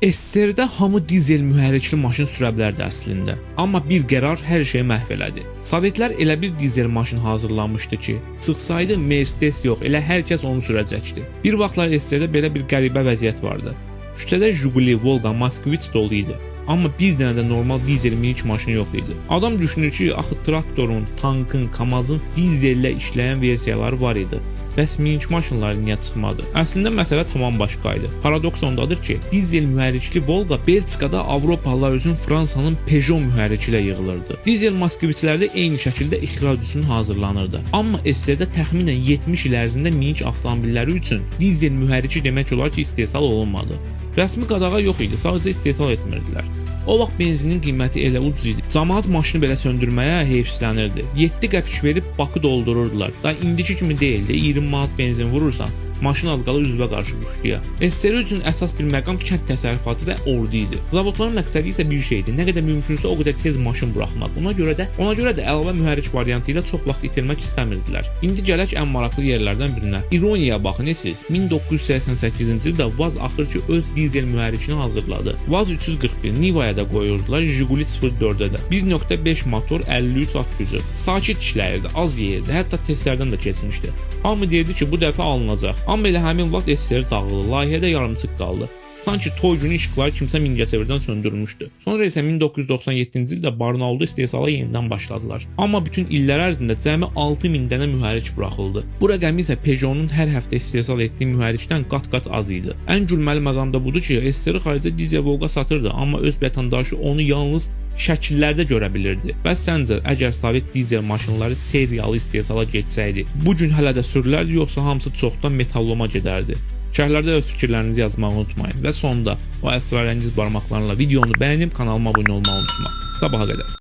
SSR-də hamı dizel mühərrikli maşın sürə bilərdi əslində. Amma bir qərar hər şeyi məhv elədi. Sovetlər elə bir dizel maşın hazırlanmışdı ki, çıxsaydı Mercedes yox, elə hər kəs onu sürəcəkdi. Bir vaxtlar SSR-də belə bir qəribə vəziyyət vardı. Küçədə Jiguli, Volga, Moskvich dolu idi. Amma bir dənə də normal dizel minik maşını yox idi. Adam düşünür ki, axı traktorun, tankın, Kamazın dizellə işləyən versiyaları var idi. Bəs minik maşınlar niyə çıxmadı? Əslində məsələ tamam başqa idi. Paradoks ondadır ki, dizel mühərrikli Volga Belçikada Avropalılar üçün Fransanın Peugeot mühərriki ilə yığılırdı. Dizel Moskviçlərdə eyni şəkildə ixrac üçün hazırlanırdı. Amma SSR-də təxminən 70 il ərzində minik avtomobilləri üçün dizel mühərriki demək olar ki, istehsal olunmadı. Rəsmi qadağa yox idi, sadəcə istehsal etmirdilər. O vaxt benzinin qiyməti elə ucuz idi. Cəmaət maşını belə söndürməyə heyfsilənirdi. 7 qəpik verib bakı doldururdular. Da indiki kimi deyildi. 20 manat benzin vurursan, maşın az qala üzvə qarşı quşduya. SSR üçün əsas bir məqam kənd təsərrüfatı və ordu idi. Zavodların məqsədi isə bir şeydi. Nə qədər mümkünsə o qədər tez maşın buraxmaq. Ona görə də əlavə mühərrik variantı ilə çox vaxt itirmək istəmirdilər. İndi gələk ən maraqlı yerlərdən birinə. İroniyaya baxın siz. 1988-ci ildə Vaz axır ki öz dizel mühərrikini hazırladı. Vaz 341 Nivaya da qoyurdular, Jiguli 04-də də. 1.5 motor, 53 at gücü. Sakit işləyirdi, az yeyirdi, hətta testlərdən də keçmişdi. Hamı deyirdi ki, bu dəfə alınacaq. Amma elə həmin vaxt SSR dağıldı, layihədə yarımçıq qaldı. Sanki toy günü işıqları kimsə Mingəçevirdən söndürmüşdü. Sonra isə 1997-ci ildə Barnaulda istehsala yenidən başladılar. Amma bütün illər ərzində cəmi 6000 dənə mühərrik buraxıldı. Bu rəqəm isə Peugeot'un hər həftə istehsal etdiyi mühərrikdən qat-qat az idi. Ən gülməli məqam da budur ki, SSR xaricdə dizel Volga satırdı, amma öz vətəndaşı onu yalnız şəkillərdə görə bilirdi. Bəs səncə, əgər Sovet dizel maşınları seriyalı istehsala geçsəydi, bu gün hələ də sürülərdi, yoxsa hamısı çoxdan metalloma gedərdi? Şərhlərdə öz fikirlərinizi yazmağı unutmayın və sonda o əsrarəngiz barmaqlarla videonu bəyənib kanalıma abunə olmağı unutma. Sabaha qədər.